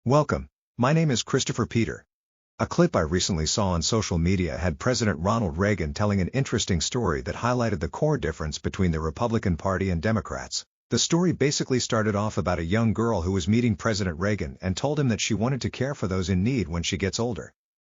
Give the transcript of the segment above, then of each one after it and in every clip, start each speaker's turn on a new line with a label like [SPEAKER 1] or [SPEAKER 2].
[SPEAKER 1] Welcome. My name is Christopher Peter. A clip I recently saw on social media had President Ronald Reagan telling an interesting story that highlighted the core difference between the Republican Party and Democrats. The story basically started off about a young girl who was meeting President Reagan and told him that she wanted to care for those in need when she gets older.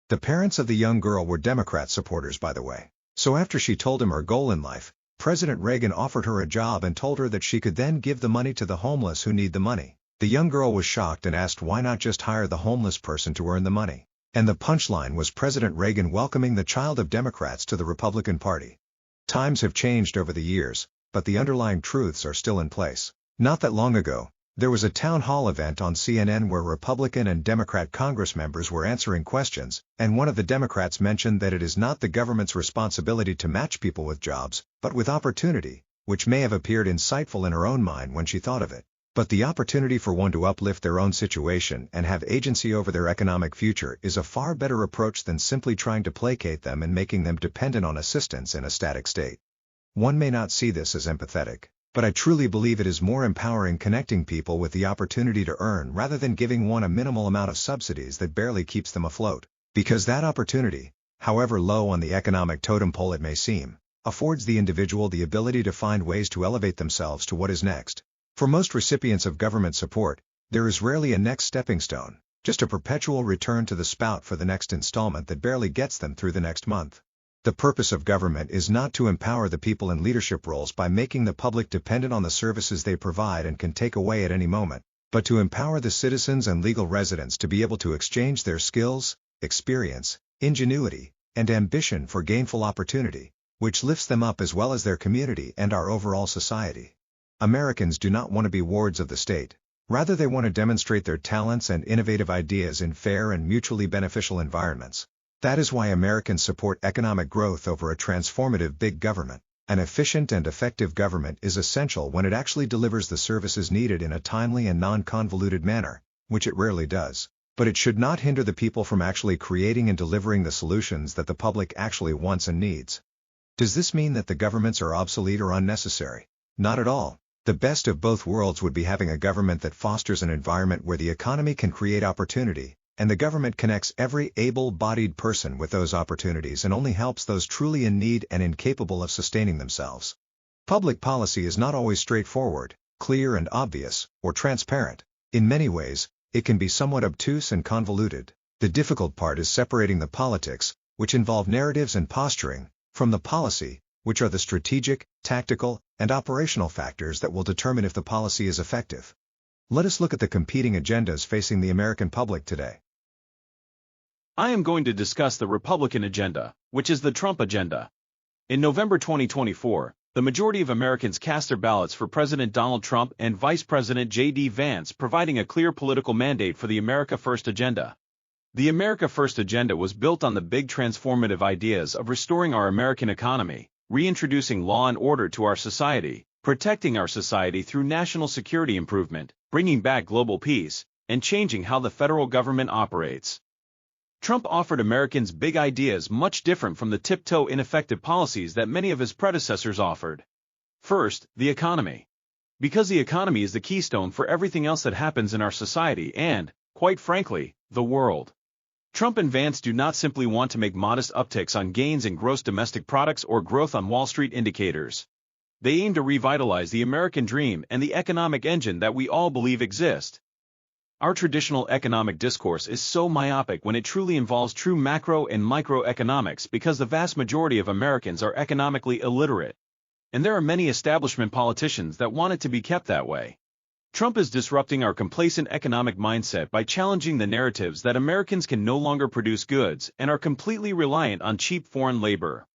[SPEAKER 1] The parents of the young girl were Democrat supporters, by the way. So after she told him her goal in life, President Reagan offered her a job and told her that she could then give the money to the homeless who need the money. The young girl was shocked and asked why not just hire the homeless person to earn the money. And the punchline was President Reagan welcoming the child of Democrats to the Republican Party. Times have changed over the years, but the underlying truths are still in place. Not that long ago, there was a town hall event on CNN where Republican and Democrat Congress members were answering questions, and one of the Democrats mentioned that it is not the government's responsibility to match people with jobs, but with opportunity, which may have appeared insightful in her own mind when she thought of it. But the opportunity for one to uplift their own situation and have agency over their economic future is a far better approach than simply trying to placate them and making them dependent on assistance in a static state. One may not see this as empathetic, but I truly believe it is more empowering connecting people with the opportunity to earn rather than giving one a minimal amount of subsidies that barely keeps them afloat. Because that opportunity, however low on the economic totem pole it may seem, affords the individual the ability to find ways to elevate themselves to what is next. For most recipients of government support, there is rarely a next stepping stone, just a perpetual return to the spout for the next installment that barely gets them through the next month. The purpose of government is not to empower the people in leadership roles by making the public dependent on the services they provide and can take away at any moment, but to empower the citizens and legal residents to be able to exchange their skills, experience, ingenuity, and ambition for gainful opportunity, which lifts them up as well as their community and our overall society. Americans do not want to be wards of the state. Rather, they want to demonstrate their talents and innovative ideas in fair and mutually beneficial environments. That is why Americans support economic growth over a transformative big government. An efficient and effective government is essential when it actually delivers the services needed in a timely and non-convoluted manner, which it rarely does. But it should not hinder the people from actually creating and delivering the solutions that the public actually wants and needs. Does this mean that the governments are obsolete or unnecessary? Not at all. The best of both worlds would be having a government that fosters an environment where the economy can create opportunity, and the government connects every able-bodied person with those opportunities and only helps those truly in need and incapable of sustaining themselves. Public policy is not always straightforward, clear and obvious, or transparent. In many ways, it can be somewhat obtuse and convoluted. The difficult part is separating the politics, which involve narratives and posturing, from the policy, which are the strategic, tactical, and operational factors that will determine if the policy is effective. Let us look at the competing agendas facing the American public today.
[SPEAKER 2] I am going to discuss the Republican agenda, which is the Trump agenda. In November 2024, the majority of Americans cast their ballots for President Donald Trump and Vice President J.D. Vance, providing a clear political mandate for the America First agenda. The America First agenda was built on the big transformative ideas of restoring our American economy, reintroducing law and order to our society, protecting our society through national security improvement, bringing back global peace, and changing how the federal government operates. Trump offered Americans big ideas much different from the tiptoe ineffective policies that many of his predecessors offered. First, the economy. Because the economy is the keystone for everything else that happens in our society and, quite frankly, the world. Trump and Vance do not simply want to make modest upticks on gains in gross domestic products or growth on Wall Street indicators. They aim to revitalize the American dream and the economic engine that we all believe exists. Our traditional economic discourse is so myopic when it truly involves true macro and microeconomics because the vast majority of Americans are economically illiterate. And there are many establishment politicians that want it to be kept that way. Trump is disrupting our complacent economic mindset by challenging the narratives that Americans can no longer produce goods and are completely reliant on cheap foreign labor.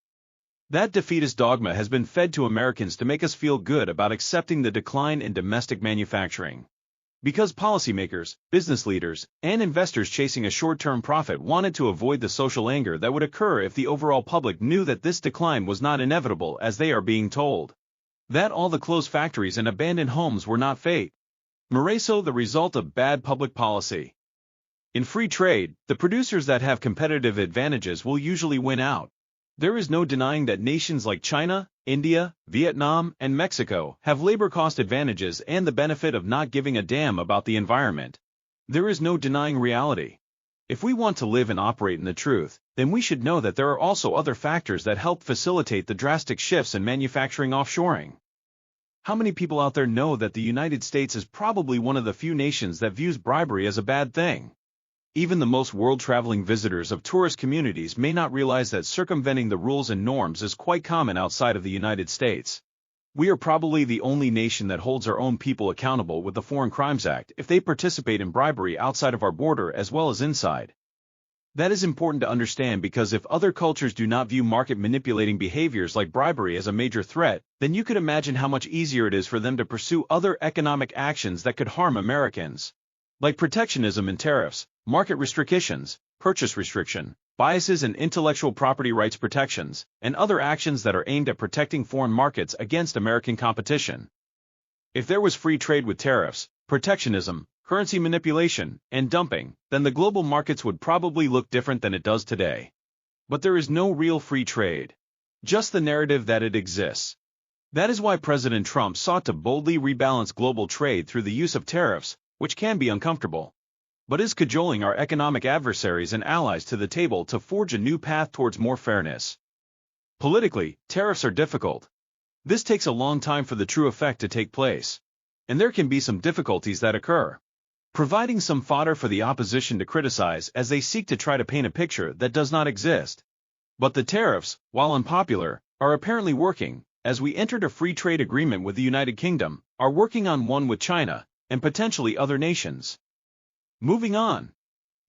[SPEAKER 2] That defeatist dogma has been fed to Americans to make us feel good about accepting the decline in domestic manufacturing. Because policymakers, business leaders, and investors chasing a short-term profit wanted to avoid the social anger that would occur if the overall public knew that this decline was not inevitable as they are being told. That all the closed factories and abandoned homes were not fate. Moreso, the result of bad public policy. In free trade, the producers that have competitive advantages will usually win out. There is no denying that nations like China, India, Vietnam, and Mexico have labor cost advantages and the benefit of not giving a damn about the environment. There is no denying reality. If we want to live and operate in the truth, then we should know that there are also other factors that help facilitate the drastic shifts in manufacturing offshoring. How many people out there know that the United States is probably one of the few nations that views bribery as a bad thing? Even the most world-traveling visitors of tourist communities may not realize that circumventing the rules and norms is quite common outside of the United States. We are probably the only nation that holds our own people accountable with the Foreign Crimes Act if they participate in bribery outside of our border as well as inside. That is important to understand because if other cultures do not view market-manipulating behaviors like bribery as a major threat, then you could imagine how much easier it is for them to pursue other economic actions that could harm Americans, like protectionism and tariffs, market restrictions, purchase restriction, biases and intellectual property rights protections, and other actions that are aimed at protecting foreign markets against American competition. If there was free trade with tariffs, protectionism, currency manipulation, and dumping, then the global markets would probably look different than it does today. But there is no real free trade. Just the narrative that it exists. That is why President Trump sought to boldly rebalance global trade through the use of tariffs, which can be uncomfortable, but is cajoling our economic adversaries and allies to the table to forge a new path towards more fairness. Politically, tariffs are difficult. This takes a long time for the true effect to take place, and there can be some difficulties that occur, providing some fodder for the opposition to criticize as they seek to try to paint a picture that does not exist. But the tariffs, while unpopular, are apparently working, as we entered a free trade agreement with the United Kingdom, are working on one with China, and potentially other nations. Moving on.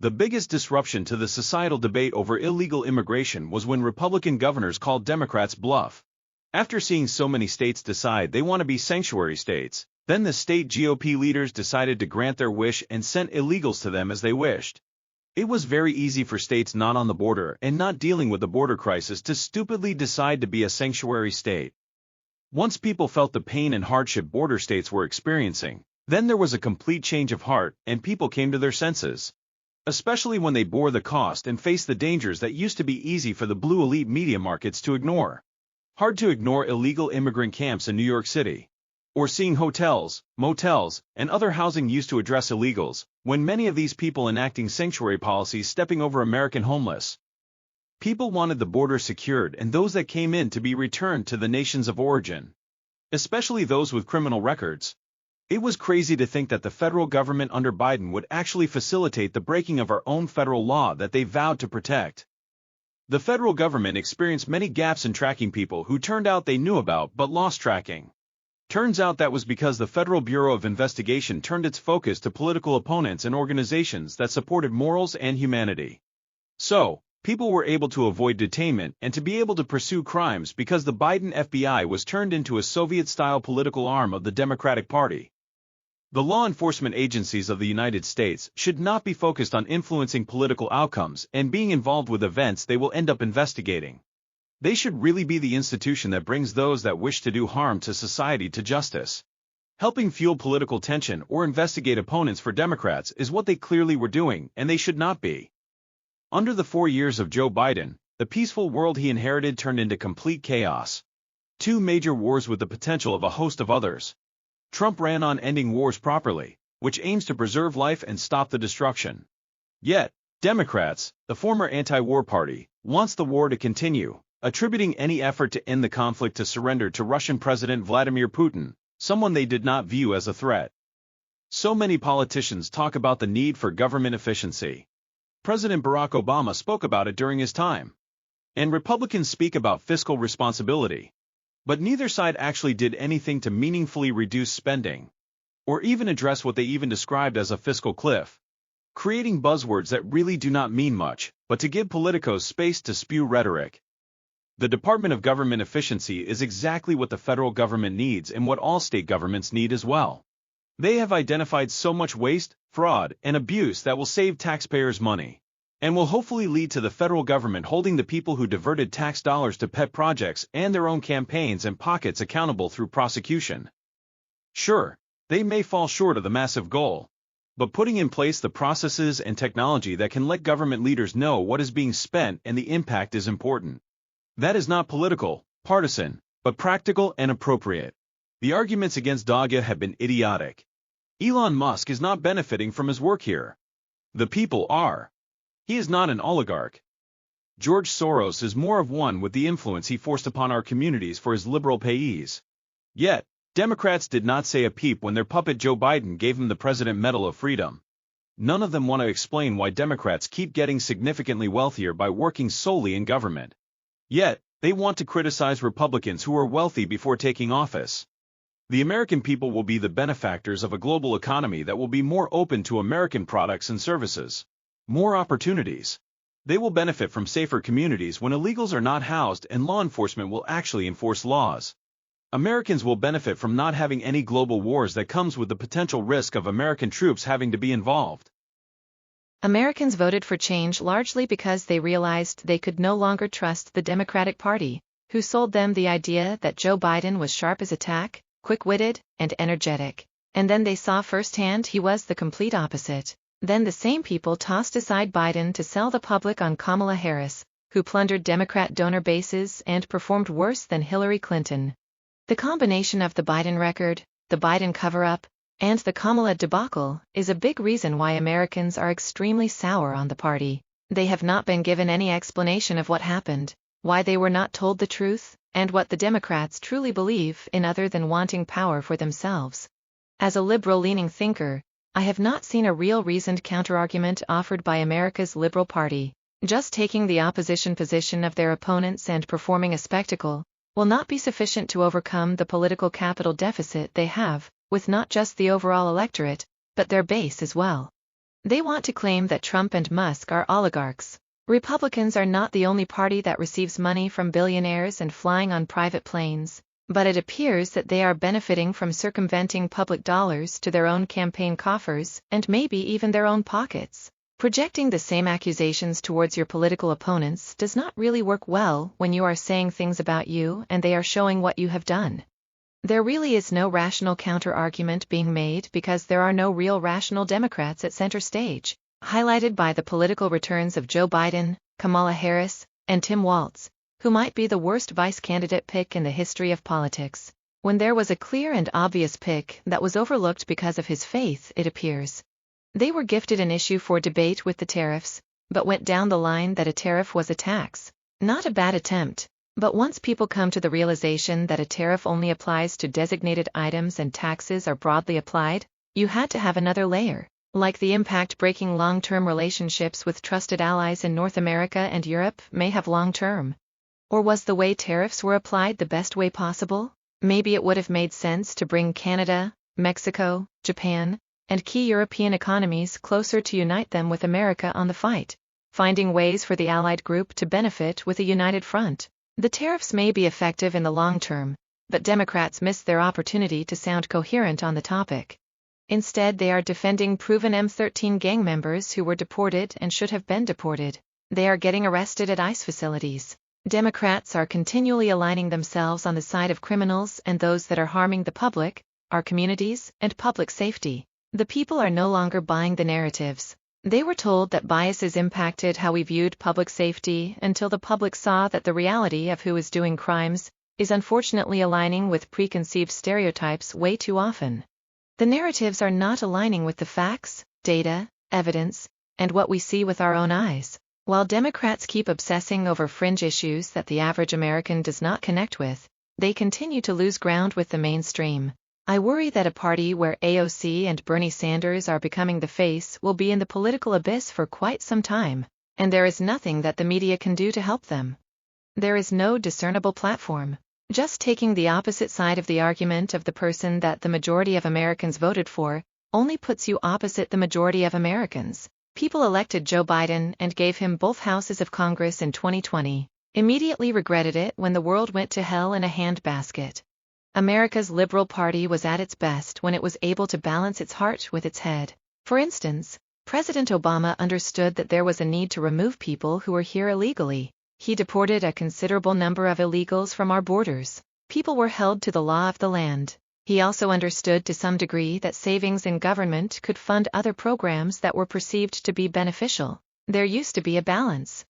[SPEAKER 2] The biggest disruption to the societal debate over illegal immigration was when Republican governors called Democrats bluff. After seeing so many states decide they want to be sanctuary states, then the state GOP leaders decided to grant their wish and sent illegals to them as they wished. It was very easy for states not on the border and not dealing with the border crisis to stupidly decide to be a sanctuary state. Once people felt the pain and hardship border states were experiencing, then there was a complete change of heart and people came to their senses. Especially when they bore the cost and faced the dangers that used to be easy for the blue elite media markets to ignore. Hard to ignore illegal immigrant camps in New York City, or seeing hotels, motels, and other housing used to address illegals, when many of these people enacting sanctuary policies stepping over American homeless. People wanted the border secured and those that came in to be returned to the nations of origin, especially those with criminal records. It was crazy to think that the federal government under Biden would actually facilitate the breaking of our own federal law that they vowed to protect. The federal government experienced many gaps in tracking people who turned out they knew about but lost tracking. Turns out that was because the Federal Bureau of Investigation turned its focus to political opponents and organizations that supported morals and humanity. So, people were able to avoid detainment and to be able to pursue crimes because the Biden FBI was turned into a Soviet-style political arm of the Democratic Party. The law enforcement agencies of the United States should not be focused on influencing political outcomes and being involved with events they will end up investigating. They should really be the institution that brings those that wish to do harm to society to justice. Helping fuel political tension or investigate opponents for Democrats is what they clearly were doing, and they should not be. Under the 4 years of Joe Biden, the peaceful world he inherited turned into complete chaos. 2 major wars with the potential of a host of others. Trump ran on ending wars properly, which aims to preserve life and stop the destruction. Yet, Democrats, the former anti-war party, wants the war to continue, attributing any effort to end the conflict to surrender to Russian President Vladimir Putin, someone they did not view as a threat. So many politicians talk about the need for government efficiency. President Barack Obama spoke about it during his time. And Republicans speak about fiscal responsibility. But neither side actually did anything to meaningfully reduce spending, or even address what they even described as a fiscal cliff, creating buzzwords that really do not mean much, but to give politicos space to spew rhetoric. The Department of Government Efficiency is exactly what the federal government needs and what all state governments need as well. They have identified so much waste, fraud, and abuse that will save taxpayers money, and will hopefully lead to the federal government holding the people who diverted tax dollars to pet projects and their own campaigns and pockets accountable through prosecution. Sure, they may fall short of the massive goal, but putting in place the processes and technology that can let government leaders know what is being spent and the impact is important. That is not political, partisan, but practical and appropriate. The arguments against DAGA have been idiotic. Elon Musk is not benefiting from his work here. The people are. He is not an oligarch. George Soros is more of one with the influence he forced upon our communities for his liberal payees. Yet, Democrats did not say a peep when their puppet Joe Biden gave him the President Medal of Freedom. None of them want to explain why Democrats keep getting significantly wealthier by working solely in government. Yet, they want to criticize Republicans who are wealthy before taking office. The American people will be the benefactors of a global economy that will be more open to American products and services. More opportunities. They will benefit from safer communities when illegals are not housed and law enforcement will actually enforce laws. Americans will benefit from not having any global wars that comes with the potential risk of American troops having to be involved.
[SPEAKER 3] Americans voted for change largely because they realized they could no longer trust the Democratic Party, who sold them the idea that Joe Biden was sharp as a tack, quick-witted, and energetic. And then they saw firsthand he was the complete opposite. Then the same people tossed aside Biden to sell the public on Kamala Harris, who plundered Democrat donor bases and performed worse than Hillary Clinton. The combination of the Biden record, the Biden cover-up, and the Kamala debacle is a big reason why Americans are extremely sour on the party. They have not been given any explanation of what happened, why they were not told the truth, and what the Democrats truly believe in other than wanting power for themselves. As a liberal-leaning thinker, I have not seen a real reasoned counterargument offered by America's Liberal Party. Just taking the opposition position of their opponents and performing a spectacle will not be sufficient to overcome the political capital deficit they have, with not just the overall electorate, but their base as well. They want to claim that Trump and Musk are oligarchs. Republicans are not the only party that receives money from billionaires and flying on private planes, but it appears that they are benefiting from circumventing public dollars to their own campaign coffers and maybe even their own pockets. Projecting the same accusations towards your political opponents does not really work well when you are saying things about you and they are showing what you have done. There really is no rational counter-argument being made because there are no real rational Democrats at center stage, highlighted by the political returns of Joe Biden, Kamala Harris, and Tim Walz, who might be the worst vice candidate pick in the history of politics, when there was a clear and obvious pick that was overlooked because of his faith, it appears. They were gifted an issue for debate with the tariffs, but went down the line that a tariff was a tax. Not a bad attempt, but once people come to the realization that a tariff only applies to designated items and taxes are broadly applied, you had to have another layer, like the impact breaking long-term relationships with trusted allies in North America and Europe may have long-term. Or was the way tariffs were applied the best way possible? Maybe it would have made sense to bring Canada, Mexico, Japan, and key European economies closer to unite them with America on the fight, finding ways for the Allied group to benefit with a united front. The tariffs may be effective in the long term, but Democrats missed their opportunity to sound coherent on the topic. Instead, they are defending proven M13 gang members who were deported and should have been deported. They are getting arrested at ICE facilities. Democrats are continually aligning themselves on the side of criminals and those that are harming the public, our communities, and public safety. The people are no longer buying the narratives. They were told that biases impacted how we viewed public safety until the public saw that the reality of who is doing crimes is unfortunately aligning with preconceived stereotypes way too often. The narratives are not aligning with the facts, data, evidence, and what we see with our own eyes. While Democrats keep obsessing over fringe issues that the average American does not connect with, they continue to lose ground with the mainstream. I worry that a party where AOC and Bernie Sanders are becoming the face will be in the political abyss for quite some time, and there is nothing that the media can do to help them. There is no discernible platform. Just taking the opposite side of the argument of the person that the majority of Americans voted for only puts you opposite the majority of Americans. People elected Joe Biden and gave him both houses of Congress in 2020, immediately regretted it when the world went to hell in a handbasket. America's Liberal Party was at its best when it was able to balance its heart with its head. For instance, President Obama understood that there was a need to remove people who were here illegally. He deported a considerable number of illegals from our borders. People were held to the law of the land. He also understood to some degree that savings in government could fund other programs that were perceived to be beneficial. There used to be a balance.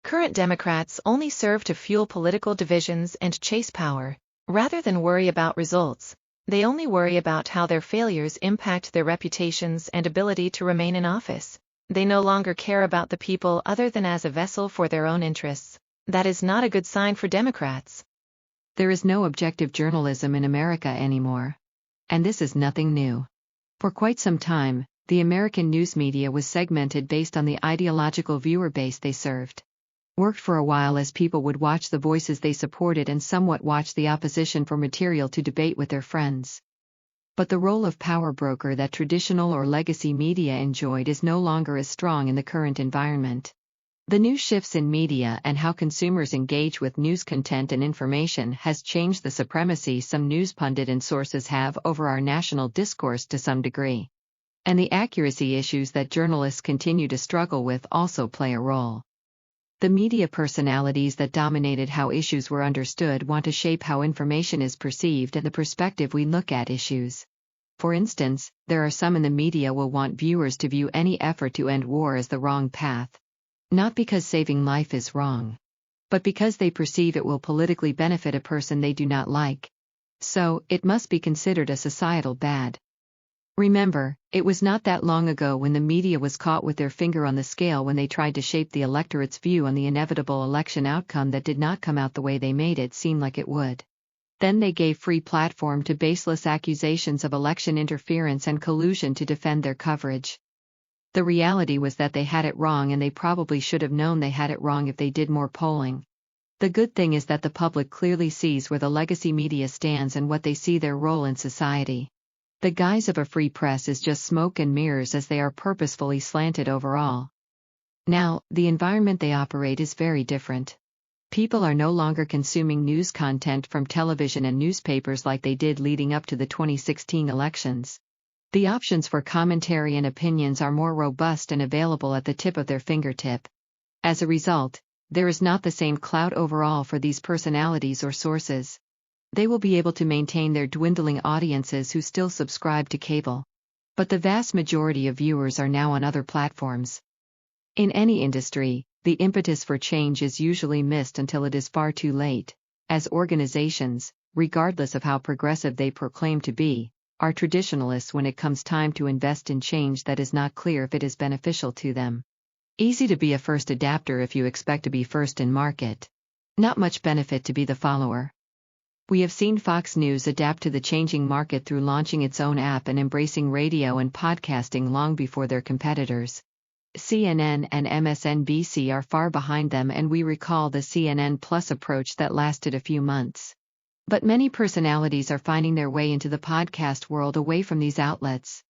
[SPEAKER 3] Current Democrats only serve to fuel political divisions and chase power, rather than worry about results. They only worry about how their failures impact their reputations and ability to remain in office. They no longer care about the people other than as a vessel for their own interests. That is not a good sign for Democrats.
[SPEAKER 4] There is no objective journalism in America anymore. And this is nothing new. For quite some time, the American news media was segmented based on the ideological viewer base they served. Worked for a while as people would watch the voices they supported and somewhat watch the opposition for material to debate with their friends. But the role of power broker that traditional or legacy media enjoyed is no longer as strong in the current environment. The new shifts in media and how consumers engage with news content and information has changed the supremacy some news pundit and sources have over our national discourse to some degree. And the accuracy issues that journalists continue to struggle with also play a role. The media personalities that dominated how issues were understood want to shape how information is perceived and the perspective we look at issues. For instance, there are some in the media will want viewers to view any effort to end war as the wrong path. Not because saving life is wrong, but because they perceive it will politically benefit a person they do not like. So, it must be considered a societal bad. Remember, it was not that long ago when the media was caught with their finger on the scale when they tried to shape the electorate's view on the inevitable election outcome that did not come out the way they made it seem like it would. Then they gave free platform to baseless accusations of election interference and collusion to defend their coverage. The reality was that they had it wrong and they probably should have known they had it wrong if they did more polling. The good thing is that the public clearly sees where the legacy media stands and what they see their role in society. The guise of a free press is just smoke and mirrors as they are purposefully slanted overall. Now, the environment they operate is very different. People are no longer consuming news content from television and newspapers like they did leading up to the 2016 elections. The options for commentary and opinions are more robust and available at the tip of their fingertip. As a result, there is not the same clout overall for these personalities or sources. They will be able to maintain their dwindling audiences who still subscribe to cable. But the vast majority of viewers are now on other platforms. In any industry, the impetus for change is usually missed until it is far too late, as organizations, regardless of how progressive they proclaim to be, are traditionalists when it comes time to invest in change that is not clear if it is beneficial to them. Easy to be a first adapter if you expect to be first in market. Not much benefit to be the follower. We have seen Fox News adapt to the changing market through launching its own app and embracing radio and podcasting long before their competitors. CNN and MSNBC are far behind them, and we recall the CNN Plus approach that lasted a few months. But many personalities are finding their way into the podcast world away from these outlets.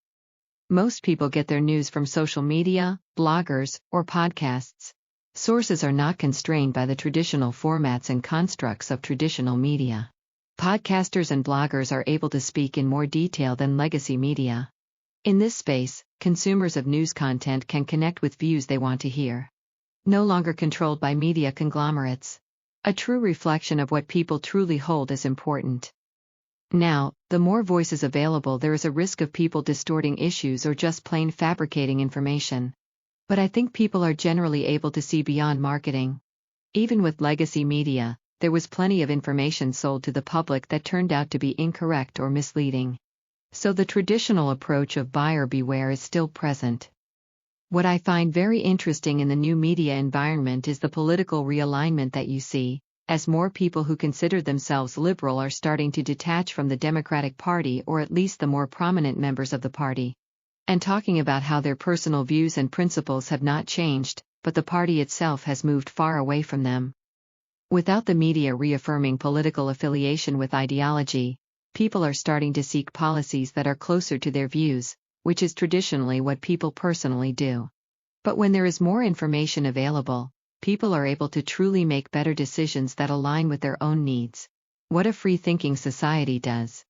[SPEAKER 4] Most people get their news from social media, bloggers, or podcasts. Sources are not constrained by the traditional formats and constructs of traditional media. Podcasters and bloggers are able to speak in more detail than legacy media. In this space, consumers of news content can connect with views they want to hear. No longer controlled by media conglomerates. A true reflection of what people truly hold as important. Now, the more voices available, there is a risk of people distorting issues or just plain fabricating information. But I think people are generally able to see beyond marketing. Even with legacy media, there was plenty of information sold to the public that turned out to be incorrect or misleading. So the traditional approach of buyer beware is still present. What I find very interesting in the new media environment is the political realignment that you see, as more people who consider themselves liberal are starting to detach from the Democratic Party, or at least the more prominent members of the party, and talking about how their personal views and principles have not changed, but the party itself has moved far away from them. Without the media reaffirming political affiliation with ideology, people are starting to seek policies that are closer to their views, which is traditionally what people personally do. But when there is more information available, people are able to truly make better decisions that align with their own needs. What a free-thinking society does.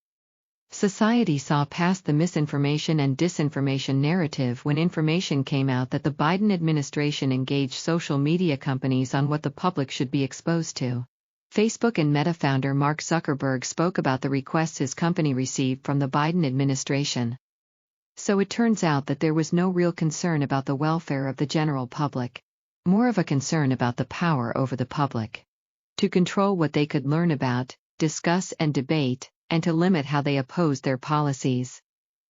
[SPEAKER 4] Society saw past the misinformation and disinformation narrative when information came out that the Biden administration engaged social media companies on what the public should be exposed to. Facebook and Meta founder Mark Zuckerberg spoke about the requests his company received from the Biden administration. So it turns out that there was no real concern about the welfare of the general public. More of a concern about the power over the public. To control what they could learn about, discuss and debate, and to limit how they oppose their policies.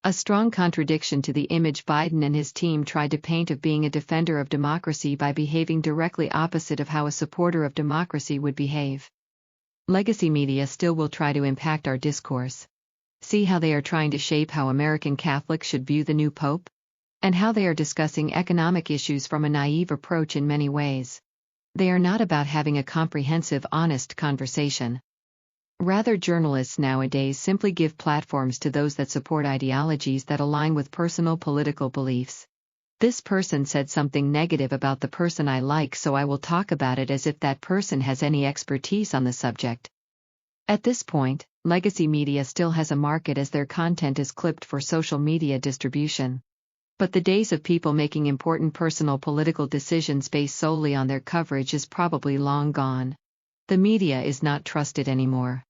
[SPEAKER 4] A strong contradiction to the image Biden and his team tried to paint of being a defender of democracy by behaving directly opposite of how a supporter of democracy would behave. Legacy media still will try to impact our discourse. See how they are trying to shape how American Catholics should view the new pope? And how they are discussing economic issues from a naive approach in many ways. They are not about having a comprehensive, honest conversation. Rather, journalists nowadays simply give platforms to those that support ideologies that align with personal political beliefs. This person said something negative about the person I like, so I will talk about it as if that person has any expertise on the subject. At this point, legacy media still has a market as their content is clipped for social media distribution. But the days of people making important personal political decisions based solely on their coverage is probably long gone. The media is not trusted anymore.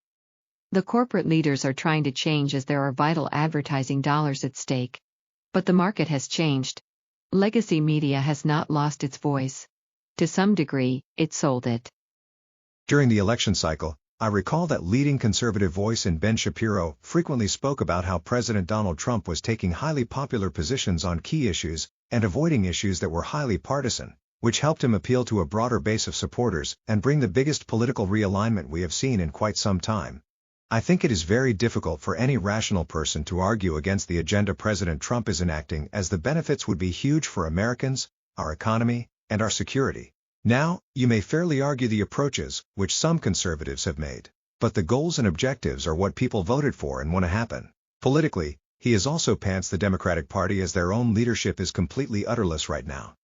[SPEAKER 4] The corporate leaders are trying to change as there are vital advertising dollars at stake. But the market has changed. Legacy media has not lost its voice. To some degree, it sold it.
[SPEAKER 1] During the election cycle, I recall that leading conservative voice in Ben Shapiro frequently spoke about how President Donald Trump was taking highly popular positions on key issues and avoiding issues that were highly partisan, which helped him appeal to a broader base of supporters and bring the biggest political realignment we have seen in quite some time. I think it is very difficult for any rational person to argue against the agenda President Trump is enacting, as the benefits would be huge for Americans, our economy, and our security. Now, you may fairly argue the approaches, which some conservatives have made, but the goals and objectives are what people voted for and want to happen. Politically, he is also pants the Democratic Party, as their own leadership is completely udderless right now.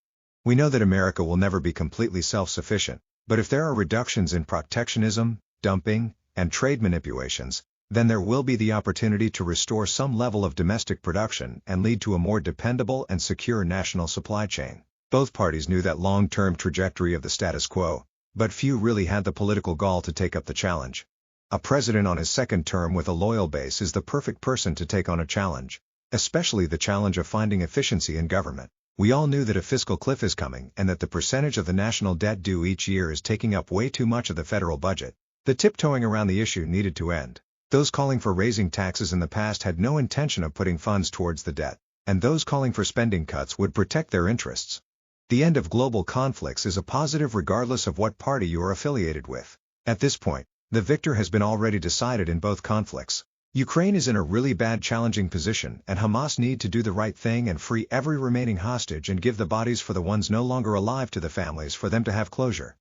[SPEAKER 1] We know that America will never be completely self-sufficient, but if there are reductions in protectionism, dumping, and trade manipulations, then there will be the opportunity to restore some level of domestic production and lead to a more dependable and secure national supply chain. Both parties knew that long-term trajectory of the status quo, but few really had the political gall to take up the challenge. A president on his second term with a loyal base is the perfect person to take on a challenge, especially the challenge of finding efficiency in government. We all knew that a fiscal cliff is coming and that the percentage of the national debt due each year is taking up way too much of the federal budget. The tiptoeing around the issue needed to end. Those calling for raising taxes in the past had no intention of putting funds towards the debt, and those calling for spending cuts would protect their interests. The end of global conflicts is a positive regardless of what party you are affiliated with. At this point, the victor has been already decided in both conflicts. Ukraine is in a really bad, challenging position, and Hamas need to do the right thing and free every remaining hostage and give the bodies for the ones no longer alive to the families for them to have closure.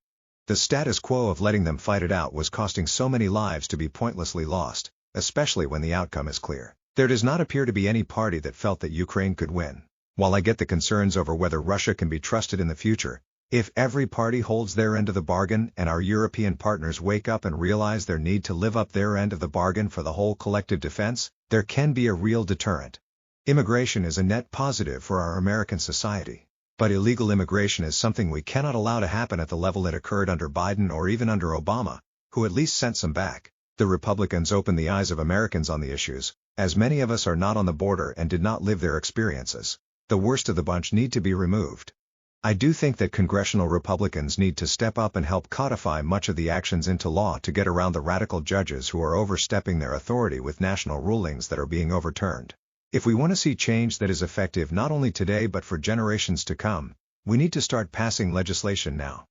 [SPEAKER 1] The status quo of letting them fight it out was costing so many lives to be pointlessly lost, especially when the outcome is clear. There does not appear to be any party that felt that Ukraine could win. While I get the concerns over whether Russia can be trusted in the future, if every party holds their end of the bargain and our European partners wake up and realize their need to live up their end of the bargain for the whole collective defense, there can be a real deterrent. Immigration is a net positive for our American society. But illegal immigration is something we cannot allow to happen at the level it occurred under Biden or even under Obama, who at least sent some back. The Republicans opened the eyes of Americans on the issues, as many of us are not on the border and did not live their experiences. The worst of the bunch need to be removed. I do think that congressional Republicans need to step up and help codify much of the actions into law to get around the radical judges who are overstepping their authority with national rulings that are being overturned. If we want to see change that is effective not only today but for generations to come, we need to start passing legislation now.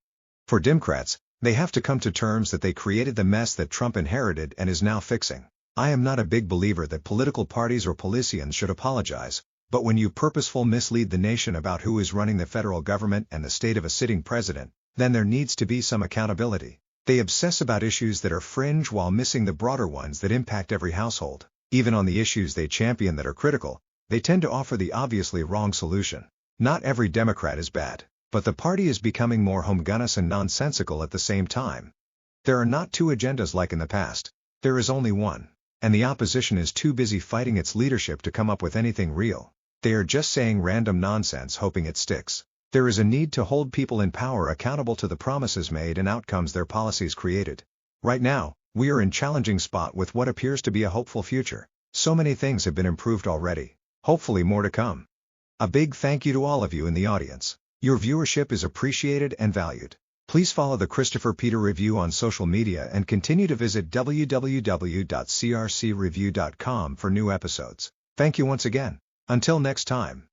[SPEAKER 1] For Democrats, they have to come to terms that they created the mess that Trump inherited and is now fixing. I am not a big believer that political parties or politicians should apologize, but when you purposefully mislead the nation about who is running the federal government and the state of a sitting president, then there needs to be some accountability. They obsess about issues that are fringe while missing the broader ones that impact every household. Even on the issues they champion that are critical, they tend to offer the obviously wrong solution. Not every Democrat is bad, but the party is becoming more homogeneous and nonsensical at the same time. There are not two agendas like in the past. There is only one. And the opposition is too busy fighting its leadership to come up with anything real. They are just saying random nonsense hoping it sticks. There is a need to hold people in power accountable to the promises made and outcomes their policies created. Right now, we are in a challenging spot with what appears to be a hopeful future. So many things have been improved already. Hopefully more to come. A big thank you to all of you in the audience. Your viewership is appreciated and valued. Please follow the Christopher Peter Review on social media and continue to visit www.crcreview.com for new episodes. Thank you once again. Until next time.